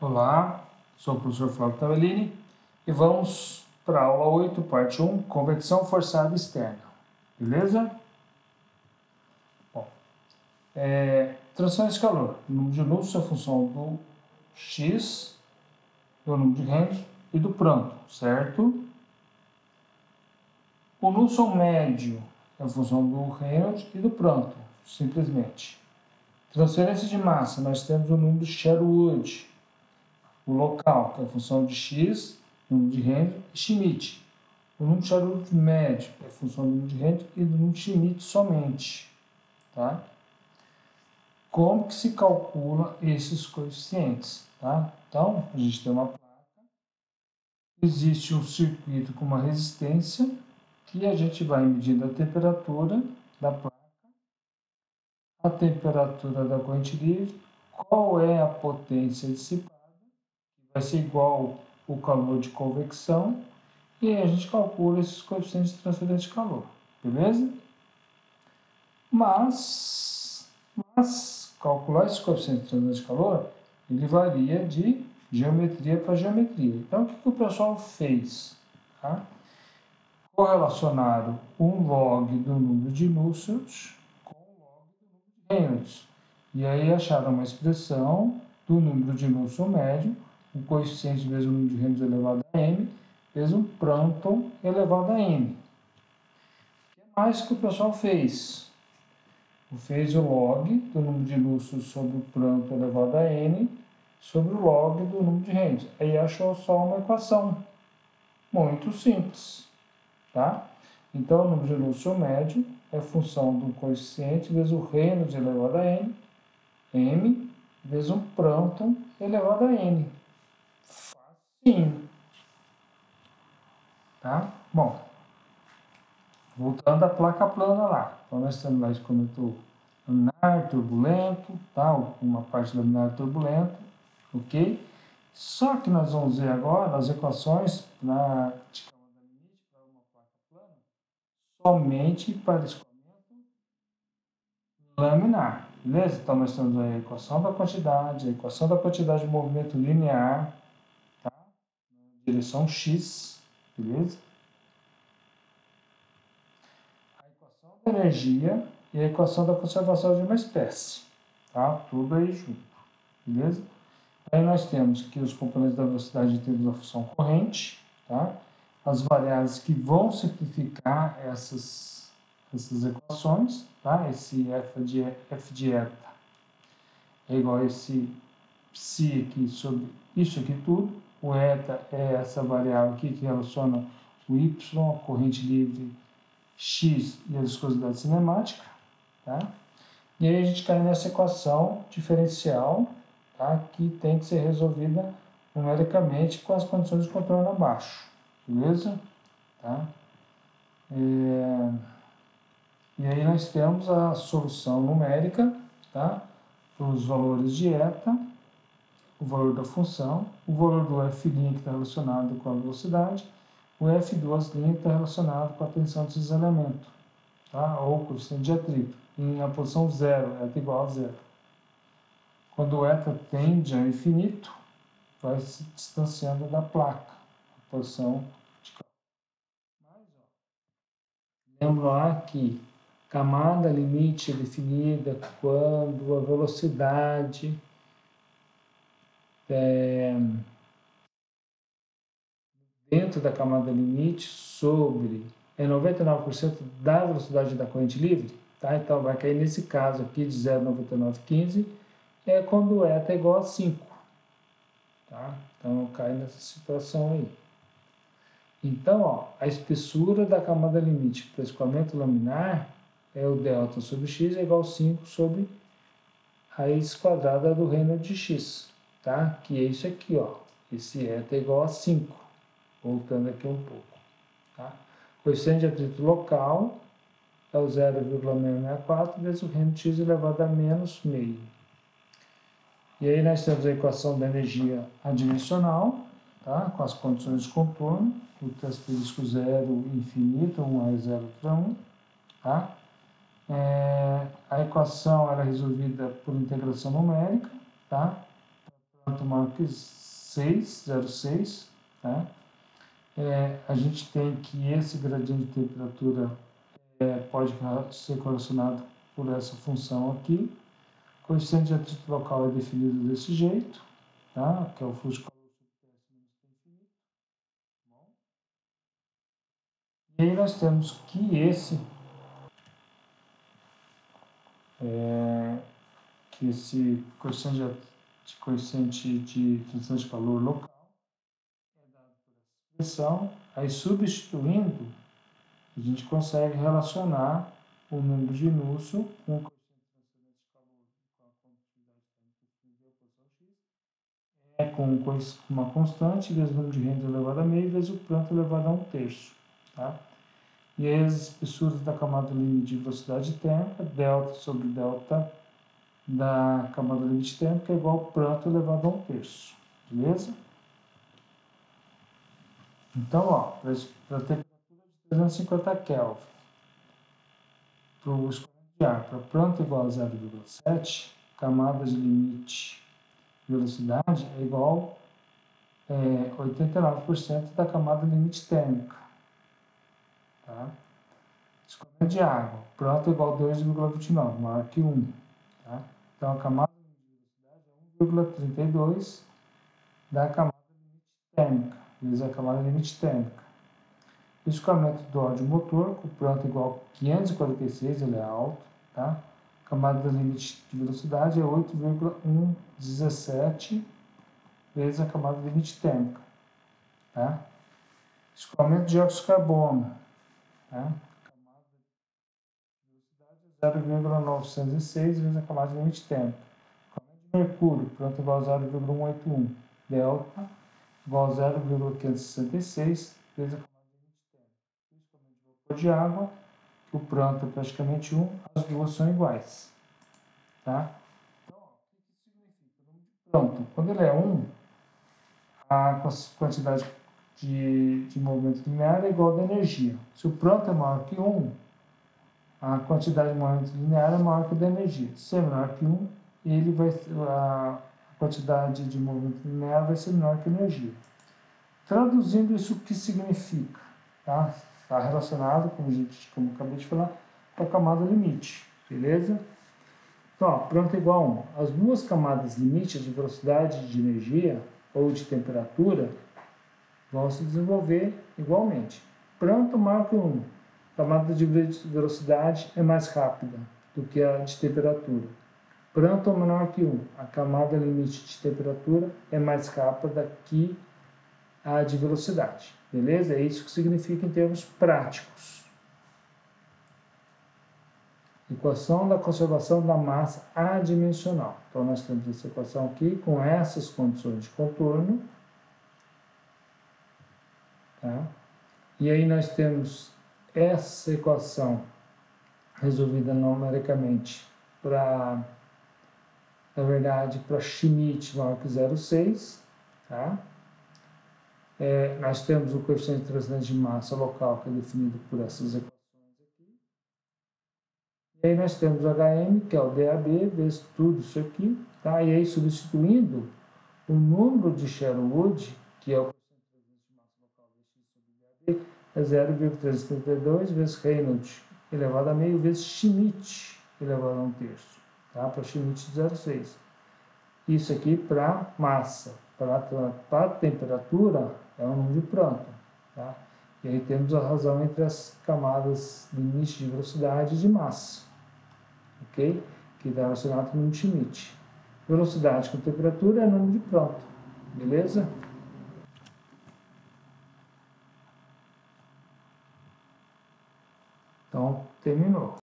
Olá, sou o professor Flávio Tavellini e vamos para a aula 8, parte 1, convecção forçada externa. Beleza? Bom, transferência de calor. O número de newtons é a função do x, do número de Henry e do Prandtl, certo? O Newton médio é a função do Reynolds e do Prandtl, simplesmente. Transferência de massa, nós temos o número de Sherwood. O local, que é a função de x, número de Henry e Schmidt. O número de Sherwood médio é a função do número de Henry e do número de Schmidt somente. Tá? Como que se calcula esses coeficientes? Tá? Então, a gente tem uma placa, existe um circuito com uma resistência, que a gente vai medindo a temperatura da placa, a temperatura da corrente livre, qual é a potência dissipada, vai ser igual o calor de convecção, e aí a gente calcula esses coeficientes de transferência de calor, beleza? Mas calcular esse coeficiente de transferência de calor, ele varia de geometria para geometria. Então, o que o pessoal fez? Tá? Correlacionaram um log do número de Nusselt com o log do número de Reynolds. E aí acharam uma expressão do número de Nusselt médio, o coeficiente vezes o número de Reynolds elevado a m, vezes o Prandtl elevado a n. O que mais que o pessoal fez? Fez o log do número de Nusselt sobre o Prandtl elevado a n sobre o log do número de Reynolds. Aí achou só uma equação muito simples. Tá? Então, o número de Nusselt médio é função do coeficiente vezes o Reynolds elevado a n, m, vezes o Prandtl elevado a n. Facinho. Tá? Bom, voltando à placa plana lá. Então, nós temos lá escometo laminar, turbulento, tá? Uma parte laminar turbulenta, ok? Só que nós vamos ver agora as equações de camada limite para uma placa plana somente para escoamento laminar, beleza? Então, nós temos a equação da quantidade de movimento linear, tá? Na direção x, beleza? A equação da energia e a equação da conservação de uma espécie, tá? Tudo aí junto, beleza? Aí nós temos aqui os componentes da velocidade em termos da função corrente, tá? As variáveis que vão simplificar essas equações, tá? Esse f de eta é igual a esse psi aqui sobre isso aqui tudo. O eta é essa variável aqui que relaciona o y, a corrente livre x e a viscosidade cinemática, tá? E aí a gente cai nessa equação diferencial, tá? Que tem que ser resolvida numericamente com as condições de contorno abaixo, beleza? Tá? E aí nós temos a solução numérica, tá? Os valores de eta, o valor da função, o valor do f' que está relacionado com a velocidade, o f2' que está relacionado com a tensão de cisalhamento, tá? Ou coeficiente de atrito, na posição 0, eta igual a 0. Quando o eta tende ao infinito, vai se distanciando da placa, a posição de cálculo. Mas, lembra lá que camada limite é definida quando a velocidade dentro da camada limite sobre 99% da velocidade da corrente livre, tá? Então vai cair nesse caso aqui de 0,9915, é quando o eta é igual a 5, tá? Então cai nessa situação aí. Então, ó, a espessura da camada limite para escoamento laminar é o delta sobre x é igual a 5 sobre raiz quadrada do Reynolds de x, tá? Que é isso aqui, ó. Esse eta é igual a 5. Voltando aqui um pouco, tá? O coeficiente de atrito local é o 0,664 vezes o Reynolds de x elevado a menos meio. E aí nós temos a equação da energia adimensional, tá? Com as condições de contorno, o teste físico 0 infinito, 1 é 0 para 1, tá? A equação era resolvida por integração numérica, tá? pronto maior que 6, 0,6, tá? A gente tem que esse gradiente de temperatura pode ser correlacionado por essa função aqui. O coeficiente de atrito local é definido desse jeito, tá? Que é o fluxo de calor sobre TS menos T infinito. Bom. E aí nós temos que esse coeficiente de transferência de calor local é dado por essa expressão. Aí substituindo, a gente consegue relacionar o número de Nusselt com o coeficiente de transferência de calor com a condutividade térmica que deu a posição x, com uma constante vezes o número de Reynolds elevado a meio vezes o Prandtl elevado a 1/3. Tá? E aí as espessuras da camada limite de velocidade térmica, delta sobre delta da camada limite térmica é igual ao Prandtl elevado a 1/3. Beleza? Então, ó, para a temperatura de 350 Kelvin, para o escorrente de ar, para Prandtl igual a 0,7, camada de limite velocidade é igual a 89% da camada limite térmica. Tá? Escorrente de água, Prandtl igual a 2,29, maior que 1. Tá? Então, a camada de velocidade é 1,32 da camada limite térmica, vezes a camada limite térmica. O escoamento do áudio motor, com Prandtl igual a 546, ele é alto. Tá? A camada limite de velocidade é 8,117 vezes a camada limite térmica. Tá? Escoamento de dióxido de carbono. Tá? A camada de velocidade é 0,906 vezes a camada limite térmica. Escoamento de mercúrio, Prandtl igual a 0,181. Delta igual a 0,566 vezes a camada limite térmica. O escoamento de vapor de água, que o Prandtl é praticamente 1, as duas são iguais. Tá? Então, o que isso significa? O número de Prandtl, quando ele é 1, a quantidade de movimento linear é igual a da energia. Se o Prandtl é maior que 1, a quantidade de movimento linear é maior que a da energia. Se é menor que 1, a quantidade de movimento linear vai ser menor que a energia. Traduzindo isso, o que significa? Tá? Está relacionado, como eu acabei de falar, com a camada limite. Beleza? Então, ó, Prandtl igual a 1. As duas camadas limite de velocidade de energia ou de temperatura vão se desenvolver igualmente. Prandtl maior que 1. A camada de velocidade é mais rápida do que a de temperatura. Prandtl menor que 1. A camada limite de temperatura é mais rápida que a de velocidade. Beleza? É isso que significa em termos práticos. Equação da conservação da massa adimensional. Então, nós temos essa equação aqui com essas condições de contorno. Tá? E aí nós temos essa equação resolvida numericamente para, na verdade, para Schmidt maior que 0,6. Tá? Nós temos o coeficiente de transferência de massa local, que é definido por essas equações aqui. E aí nós temos o HM, que é o DAB, vezes tudo isso aqui. Tá? E aí, substituindo o número de Sherwood, que é o coeficiente de massa local de X sobre DAB, é 0,332 vezes Reynolds elevado a meio vezes Schmidt elevado a 1/3. Tá? Para Schmidt de 0,6. Isso aqui para massa. Para temperatura é um número de Prandtl. Tá? E aí temos a razão entre as camadas limite de velocidade e de massa. Ok? Que está relacionado com o número de Schmidt. Velocidade com temperatura é número de Prandtl. Beleza? Então, terminou.